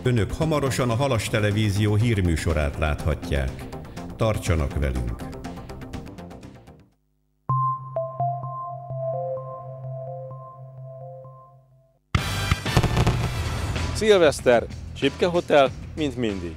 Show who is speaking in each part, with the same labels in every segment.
Speaker 1: Önök hamarosan a Halas Televízió hírműsorát láthatják. Tartsanak velünk!
Speaker 2: Szilveszter, Csipke Hotel, mint mindig.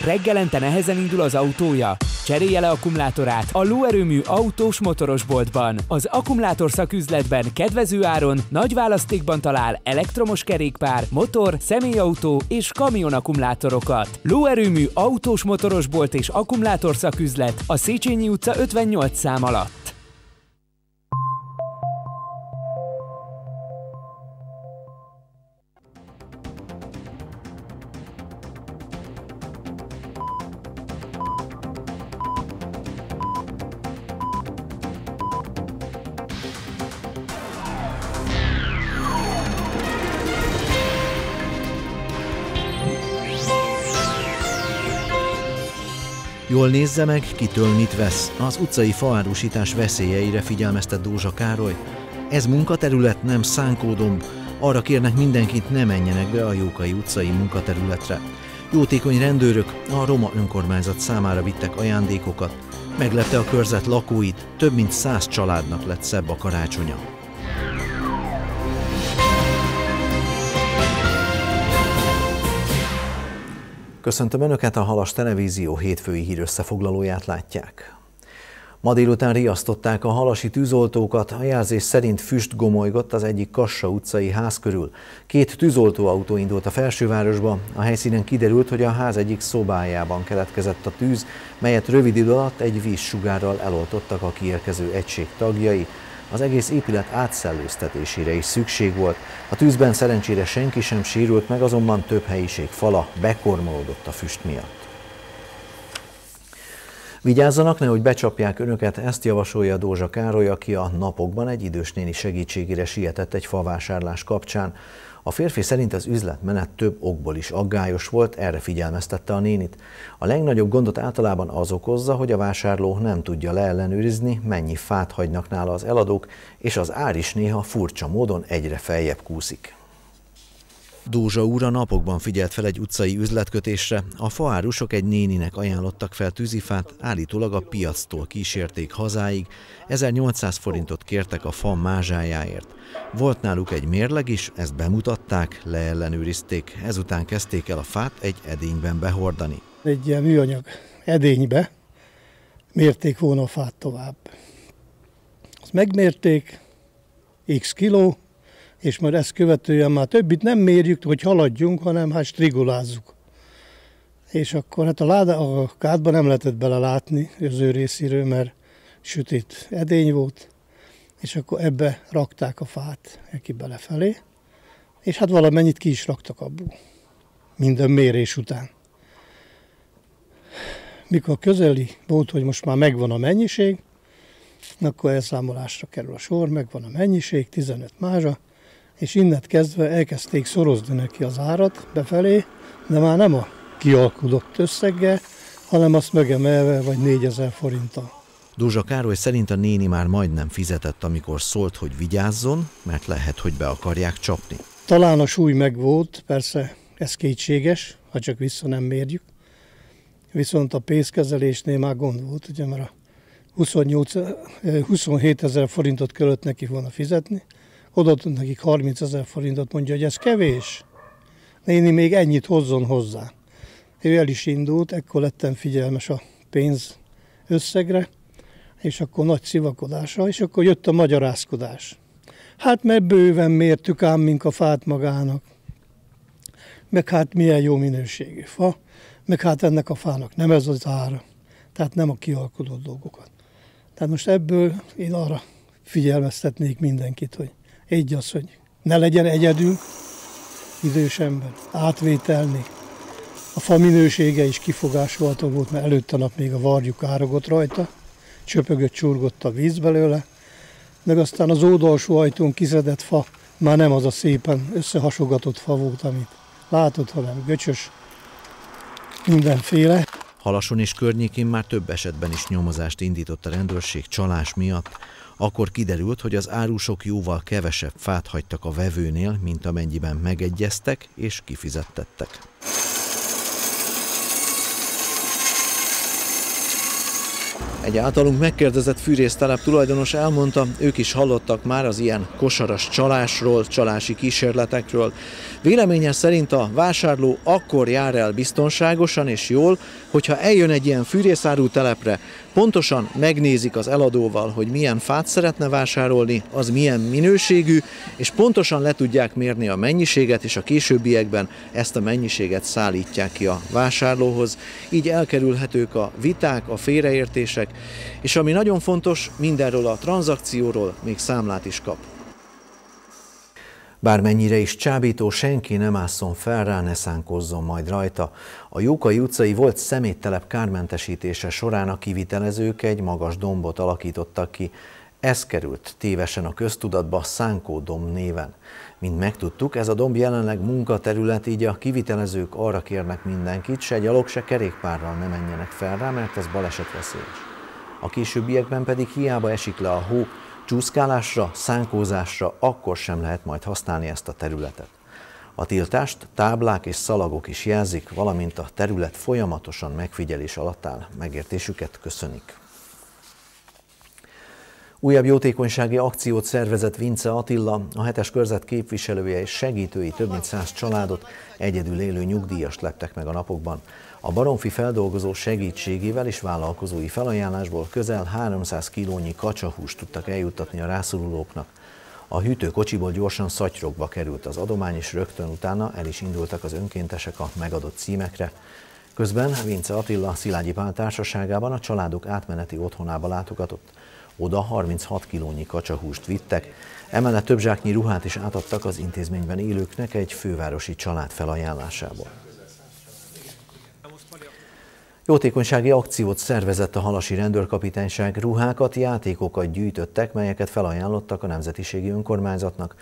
Speaker 3: Reggelente nehezen indul az autója? Cserélje le akkumulátorát a lóerőmű autós motoros boltban. Az akkumulátor szaküzletben kedvező áron, nagy választékban talál elektromos kerékpár, motor, személyautó és kamion akkumulátorokat. Lóerőmű autós motoros bolt és akkumulátor szaküzlet a Széchenyi utca 58 szám alatt.
Speaker 4: Jól nézze meg, kitől mit vesz. Az utcai faárusítás veszélyeire figyelmeztet Dózsa Károly. Ez munkaterület, nem szánkódomb. Arra kérnek mindenkit, ne menjenek be a Jókai utcai munkaterületre. Jótékony rendőrök a roma önkormányzat számára vittek ajándékokat. Meglepte a körzet lakóit, több mint 100 családnak lett szebb a karácsonya. Köszöntöm Önöket, a Halas Televízió hétfői hírösszefoglalóját látják. Ma délután riasztották a halasi tűzoltókat, a jelzés szerint füst gomolygott az egyik Kassa utcai ház körül. 2 tűzoltóautó indult a Felsővárosba, a helyszínen kiderült, hogy a ház egyik szobájában keletkezett a tűz, melyet rövid idő alatt egy vízsugárral eloltottak a kiérkező egység tagjai. Az egész épület átszellőztetésére is szükség volt. A tűzben szerencsére senki sem sérült meg, azonban több helyiség fala bekormolódott a füst miatt. Vigyázzanak, nehogy becsapják Önöket, ezt javasolja Dózsa Károly, aki a napokban egy idős néni segítségére sietett egy favásárlás kapcsán. A férfi szerint az üzletmenet több okból is aggályos volt, erre figyelmeztette a nénit. A legnagyobb gondot általában az okozza, hogy a vásárló nem tudja leellenőrizni, mennyi fát hagynak nála az eladók, és az ár is néha furcsa módon egyre feljebb kúszik. Dózsa úr a napokban figyelt fel egy utcai üzletkötésre. A faárusok egy néninek ajánlottak fel tűzifát, állítólag a piactól kísérték hazáig, 1800 forintot kértek a fa mázsájáért. Volt náluk egy mérleg is, ezt bemutatták, leellenőrizték, ezután kezdték el a fát egy edényben behordani.
Speaker 5: Egy ilyen műanyag edénybe mérték volna a fát tovább. Azt megmérték, x kiló, és már ezt követően már többit nem mérjük, hogy haladjunk, hanem hát strigulázzuk. És akkor hát a kádba nem lehetett belelátni az ő részéről, mert sötét edény volt, és akkor ebbe rakták a fát neki belefelé, és hát valamennyit ki is raktak abból, minden mérés után. Mikor közeli volt, hogy most már megvan a mennyiség, akkor elszámolásra kerül a sor, megvan a mennyiség, 15 mázsa, és innen kezdve elkezdték szorozni neki az árat befelé, de már nem a kialkudott összeggel, hanem azt megemelve vagy 4000 forinttal.
Speaker 4: Dózsa Károly szerint a néni már majdnem fizetett, amikor szólt, hogy vigyázzon, mert lehet, hogy be akarják csapni.
Speaker 5: Talán a súly megvolt, persze ez kétséges, ha csak vissza nem mérjük. Viszont a pénzkezelésnél már gond volt, ugye, mert a 27 000 forintot kellett neki volna fizetni, odaadott nekik 30 000 forintot, mondja, hogy ez kevés. Néni még ennyit hozzon hozzá. Ő el is indult, ekkor lettem figyelmes a pénz összegre, és akkor nagy szivakodásra, és akkor jött a magyarázkodás. Hát mert bőven mértük ám mink a fát magának, meg hát milyen jó minőségű fa, meg hát ennek a fának nem ez az ára, tehát nem a kialkudott dolgokat. Tehát most ebből én arra figyelmeztetnék mindenkit, hogy egy az, hogy ne legyen egyedül, idős ember, átvételni. A fa minősége is kifogásolható volt, mert előtte nap még a varjuk árogott rajta, csöpögött, csurgott a víz belőle, meg aztán az oldalsó ajtón kiszedett fa már nem az a szépen összehasogatott fa volt, amit látod, hanem göcsös, mindenféle.
Speaker 4: Halason és környékén már több esetben is nyomozást indított a rendőrség csalás miatt. Akkor kiderült, hogy az árusok jóval kevesebb fát hagytak a vevőnél, mint amennyiben megegyeztek és kifizettettek. Egy általunk megkérdezett fűrésztelep tulajdonos elmondta, ők is hallottak már az ilyen kosaras csalásról, csalási kísérletekről. Véleménye szerint a vásárló akkor jár el biztonságosan és jól, hogyha eljön egy ilyen fűrészáru telepre, pontosan megnézik az eladóval, hogy milyen fát szeretne vásárolni, az milyen minőségű, és pontosan le tudják mérni a mennyiséget, és a későbbiekben ezt a mennyiséget szállítják ki a vásárlóhoz. Így elkerülhetők a viták, a félreértések, és ami nagyon fontos, mindenről a tranzakcióról még számlát is kap. Bármennyire is csábító, senki nem ásszon fel rá, ne szánkozzon majd rajta. A Jókai utcai volt szeméttelep kármentesítése során a kivitelezők egy magas dombot alakítottak ki. Ez került tévesen a köztudatba Szánkó-domb néven. Mint megtudtuk, ez a domb jelenleg munkaterület, így a kivitelezők arra kérnek mindenkit, se gyalog, se kerékpárral ne menjenek fel rá, mert ez balesetveszélyes. A későbbiekben pedig hiába esik le a hó, csúszkálásra, szánkózásra akkor sem lehet majd használni ezt a területet. A tiltást táblák és szalagok is jelzik, valamint a terület folyamatosan megfigyelés alatt áll. Megértésüket köszönik. Újabb jótékonysági akciót szervezett Vince Attila, a 7-es körzet képviselője és segítői több mint 100 családot, egyedül élő nyugdíjast leptek meg a napokban. A baromfi feldolgozó segítségével és vállalkozói felajánlásból közel 300 kilónyi kacsahúst tudtak eljuttatni a rászorulóknak. A hűtőkocsiból gyorsan szatyrokba került az adomány, és rögtön utána el is indultak az önkéntesek a megadott címekre. Közben Vince Attila Szilágyi Pál társaságában a családok átmeneti otthonába látogatott. Oda 36 kilónyi kacsahúst vittek, emellett több zsáknyi ruhát is átadtak az intézményben élőknek egy fővárosi család felajánlásából. Jótékonysági akciót szervezett a halasi rendőrkapitányság, ruhákat, játékokat gyűjtöttek, melyeket felajánlottak a Nemzetiségi Önkormányzatnak.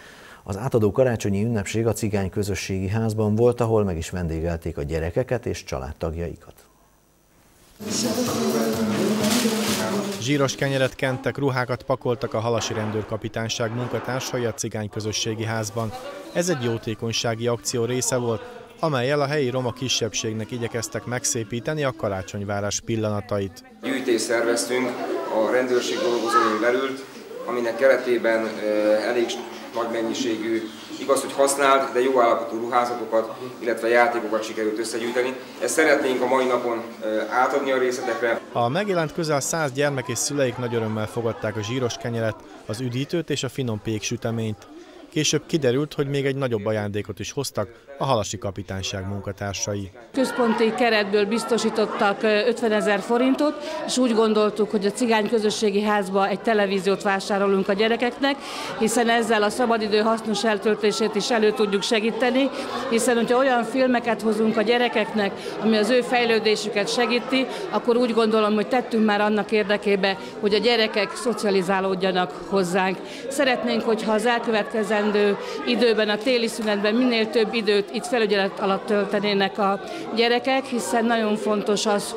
Speaker 4: Az átadó karácsonyi ünnepség a cigány közösségi házban volt, ahol meg is vendégelték a gyerekeket és családtagjaikat.
Speaker 6: Zsíros kenyeret kentek, ruhákat pakoltak a halasi rendőrkapitányság munkatársai a cigány közösségi házban. Ez egy jótékonysági akció része volt, amellyel a helyi roma kisebbségnek igyekeztek megszépíteni a karácsonyvárás pillanatait.
Speaker 7: Gyűjtést szerveztünk a rendőrség dolgozóin belül, aminek keretében elég nagy mennyiségű, igaz, hogy használt, de jó állapotú ruházatokat, illetve játékokat sikerült összegyűjteni. Ezt szeretnénk a mai napon átadni a részletekre.
Speaker 6: A megjelent közel 100 gyermek és szüleik nagy örömmel fogadták a zsíros kenyeret, az üdítőt és a finom péksüteményt. Később kiderült, hogy még egy nagyobb ajándékot is hoztak a halasi kapitányság munkatársai.
Speaker 8: Központi keretből biztosítottak 50 000 forintot, és úgy gondoltuk, hogy a cigány közösségi házba egy televíziót vásárolunk a gyerekeknek, hiszen ezzel a szabadidő hasznos eltöltését is elő tudjuk segíteni, hiszen hogyha olyan filmeket hozunk a gyerekeknek, ami az ő fejlődésüket segíti, akkor úgy gondolom, hogy tettünk már annak érdekébe, hogy a gyerekek szocializálódjanak hozzánk. Szeretnénk, hogyha az elkövetkezendő időben, a téli szünetben minél több időt itt felügyelet alatt töltenének a gyerekek, hiszen nagyon fontos az,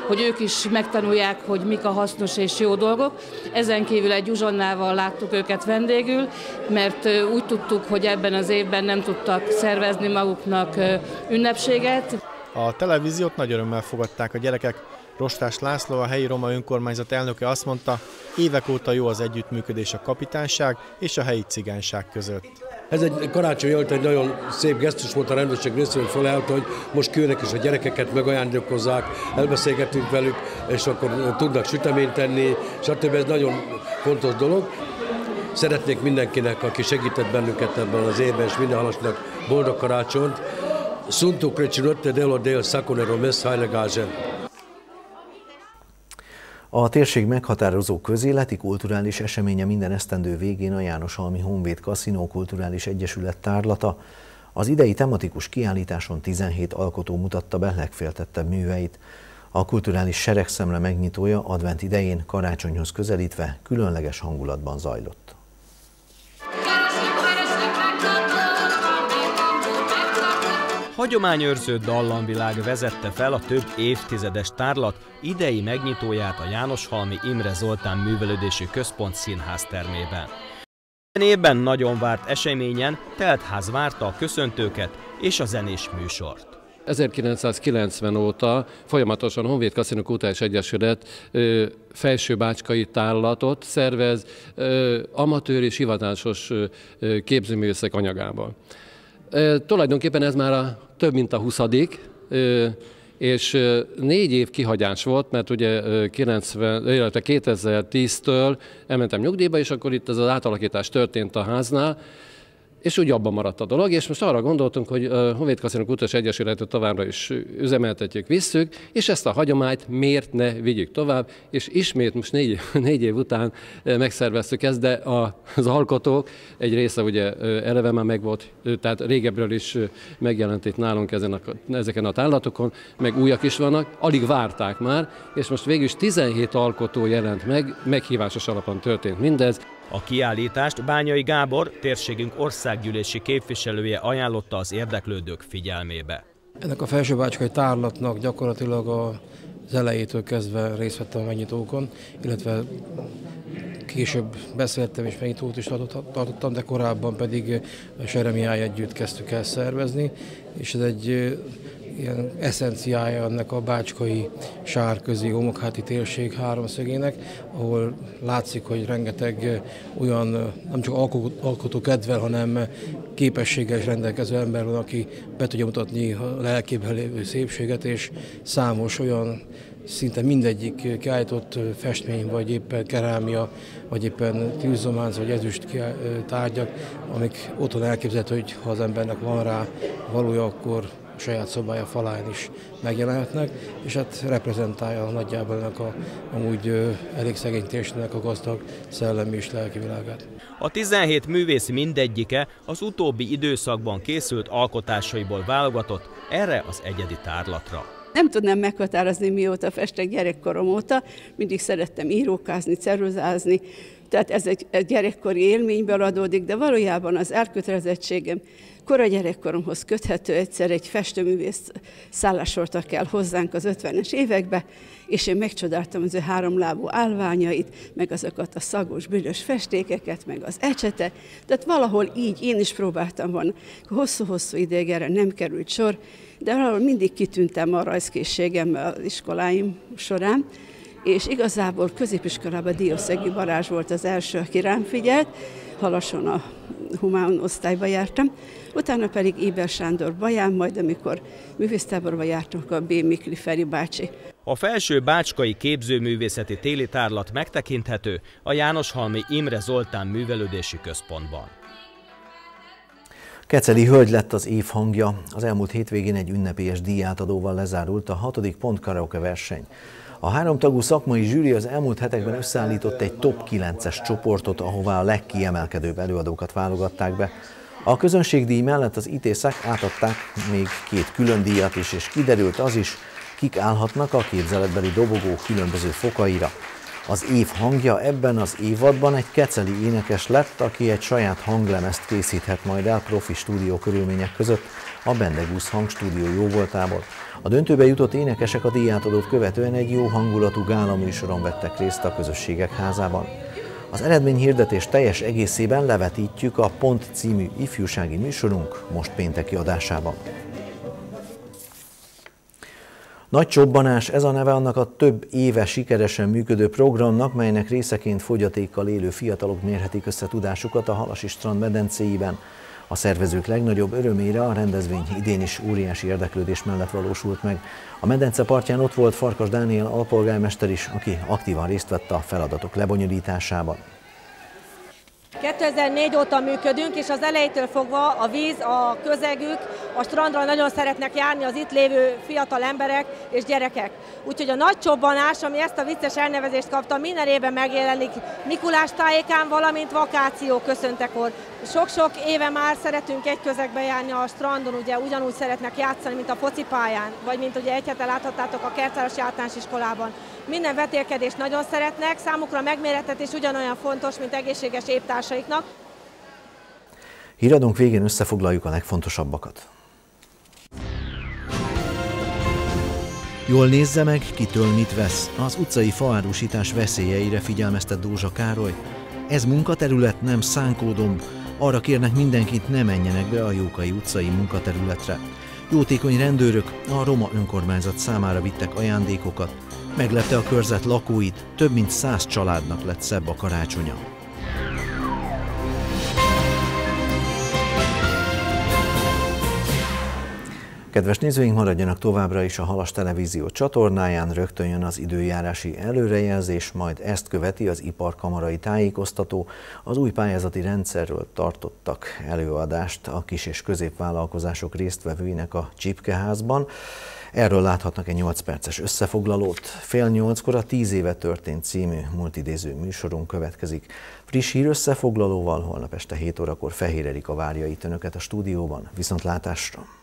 Speaker 8: hogy ők is megtanulják, hogy mik a hasznos és jó dolgok. Ezen kívül egy uzsonnával láttuk őket vendégül, mert úgy tudtuk, hogy ebben az évben nem tudtak szervezni maguknak ünnepséget.
Speaker 6: A televíziót nagy örömmel fogadták a gyerekek. Rostás László, a helyi roma önkormányzat elnöke azt mondta, évek óta jó az együttműködés a kapitányság és a helyi cigányság között.
Speaker 9: Ez egy karácsony előtt egy nagyon szép gesztus volt a rendőrség részéről, hogy felállt, hogy most kérnek is a gyerekeket, megajándékozzák, elbeszélgetünk velük, és akkor tudnak süteményt tenni, stb. Ez nagyon fontos dolog. Szeretnék mindenkinek, aki segített bennünket ebben az évben, és minden halasnak boldog karácsonyt. Sunt Crăciunote de Lodel Saconero Mes Heilegazen.
Speaker 4: A térség meghatározó közéleti kulturális eseménye minden esztendő végén a Jánoshalmi Honvéd Kaszinó Kulturális Egyesület tárlata. Az idei tematikus kiállításon 17 alkotó mutatta be legféltettebb műveit. A kulturális seregszemle megnyitója advent idején karácsonyhoz közelítve különleges hangulatban zajlott.
Speaker 10: Hagyományőrző dallamvilág vezette fel a több évtizedes tárlat idei megnyitóját a Jánoshalmi Imre Zoltán Művelődési Központ színháztermében. Minden évben nagyon várt eseményen teltház várta a köszöntőket és a zenés műsort.
Speaker 11: 1990 óta folyamatosan Honvéd Kaszinó Kulturális Egyesület felsőbácskai tárlatot szervez amatőr és hivatásos képzőművészek anyagából. Tulajdonképpen ez már több mint a 20. És 4 év kihagyás volt, mert ugye 2010-től elmentem nyugdíjba, és akkor itt ez az átalakítás történt a háznál, és úgy abban maradt a dolog, és most arra gondoltunk, hogy a Honvéd Kaszinó Kulturális Egyesületet továbbra is üzemeltetjük, visszük, és ezt a hagyományt miért ne vigyük tovább, és ismét most 4 év után megszerveztük ezt, de az alkotók egy része ugye eleve már megvolt, tehát régebről is megjelent itt nálunk ezeken a tárlatokon, meg újak is vannak, alig várták már, és most végül is 17 alkotó jelent meg, meghívásos alapon történt mindez.
Speaker 10: A kiállítást Bányai Gábor, térségünk országgyűlési képviselője ajánlotta az érdeklődők figyelmébe.
Speaker 12: Ennek a felsőbácskai tárlatnak gyakorlatilag az elejétől kezdve részt vettem a megnyitókon, illetve később beszéltem és megnyitót is tartottam, de korábban pedig Seremiáj együtt kezdtük el szervezni, és ez egy ilyen eszenciája ennek a bácskai sárközi homokháti térség háromszögének, ahol látszik, hogy rengeteg olyan nem csak alkotó kedvel, hanem képességgel is rendelkező ember van, aki be tudja mutatni a lelkében lévő szépséget, és számos olyan szinte mindegyik kiállított festmény, vagy éppen kerámia, vagy éppen tűzománc, vagy ezüst tárgyak, amik otthon elképzelhető, hogy ha az embernek van rá valója, akkor a saját szobája falán is megjelenhetnek, és hát reprezentálja nagyjából ennek a amúgy elég szegény térségnek a gazdag szellemi és lelki világát.
Speaker 10: A 17 művész mindegyike az utóbbi időszakban készült alkotásaiból válogatott erre az egyedi tárlatra.
Speaker 13: Nem tudnám meghatározni, mióta festek, gyerekkorom óta, mindig szerettem írókázni, ceruzázni, tehát ez egy gyerekkori élményből adódik, de valójában az elkötelezettségem kora gyerekkoromhoz köthető. Egyszer egy festőművész szállásoltak el hozzánk az 50-es évekbe, és én megcsodáltam az ő háromlábú állványait, meg azokat a szagos, büdös festékeket, meg az ecsetet. Tehát valahol így én is próbáltam volna. Hosszú-hosszú ideig erre nem került sor, de valahol mindig kitűntem a rajzkészségemmel az iskoláim során, és igazából középiskolában Diószegi Balázs volt az első, aki rám figyelt, Halason a humán osztályba jártam, utána pedig Éber Sándor Baján, majd amikor művésztáborba jártunk, a B. Mikli Feri bácsi.
Speaker 10: A felső bácskai képzőművészeti téli tárlat megtekinthető a Jánoshalmi Imre Zoltán Művelődési Központban.
Speaker 4: Keceli hölgy lett az év hangja. Az elmúlt hétvégén egy ünnepélyes díjátadóval lezárult a 6. pont karaoke verseny. A 3 tagú szakmai zsűri az elmúlt hetekben összeállított egy top 9-es csoportot, ahová a legkiemelkedőbb előadókat válogatták be. A közönségdíj mellett az ITÉ-szek átadták még 2 külön díjat is, és kiderült az is, kik állhatnak a képzeletbeli dobogó különböző fokaira. Az év hangja ebben az évadban egy keceli énekes lett, aki egy saját hanglemezt készíthet majd el profi stúdió körülmények között a Bendegusz hangstúdió jóvoltából. A döntőbe jutott énekesek a díjátadót követően egy jó hangulatú gálaműsoron vettek részt a Közösségek Házában. Az eredményhirdetés teljes egészében levetítjük a Pont című ifjúsági műsorunk most pénteki adásában. Nagy csobbanás, ez a neve annak a több éve sikeresen működő programnak, melynek részeként fogyatékkal élő fiatalok mérhetik össze tudásukat a Halasi strand medencéiben. A szervezők legnagyobb örömére a rendezvény idén is óriási érdeklődés mellett valósult meg. A medence partján ott volt Farkas Dániel alpolgármester is, aki aktívan részt vett a feladatok lebonyolításában.
Speaker 14: 2004 óta működünk, és az elejétől fogva a víz, a közegük, a strandra nagyon szeretnek járni az itt lévő fiatal emberek és gyerekek. Úgyhogy a nagy csobbanás, ami ezt a vicces elnevezést kapta, minden évben megjelenik Mikulás tájékán, valamint vakáció köszöntekor. Sok-sok éve már szeretünk egy közegbe járni a strandon, ugye ugyanúgy szeretnek játszani, mint a focipályán, vagy mint ugye egy hete láthattátok a Kertvárosi Általános Iskolában. Minden vetélkedést nagyon szeretnek, számukra megmérettetés ugyanolyan fontos, mint egészséges évtársaiknak.
Speaker 4: Híradónk végén összefoglaljuk a legfontosabbakat. Jól nézze meg, kitől mit vesz. Az utcai faárusítás veszélyeire figyelmeztet Dózsa Károly. Ez munkaterület, nem szánkódomb. Arra kérnek mindenkit, ne menjenek be a Jókai utcai munkaterületre. Jótékony rendőrök a roma önkormányzat számára vittek ajándékokat. Meglepte a körzet lakóit, több mint 100 családnak lett szebb a karácsonya. Kedves nézőink, maradjanak továbbra is a Halas Televízió csatornáján, rögtön jön az időjárási előrejelzés, majd ezt követi az iparkamarai tájékoztató. Az új pályázati rendszerről tartottak előadást a kis- és középvállalkozások résztvevőinek a Csipkeházban. Erről láthatnak egy 8 perces összefoglalót. 7:30-kor a 10 éve történt című multidéző műsorunk következik. Friss hír összefoglalóval holnap este 7 órakor Fehér Erika várja itt önöket a stúdióban. Viszontlátásra!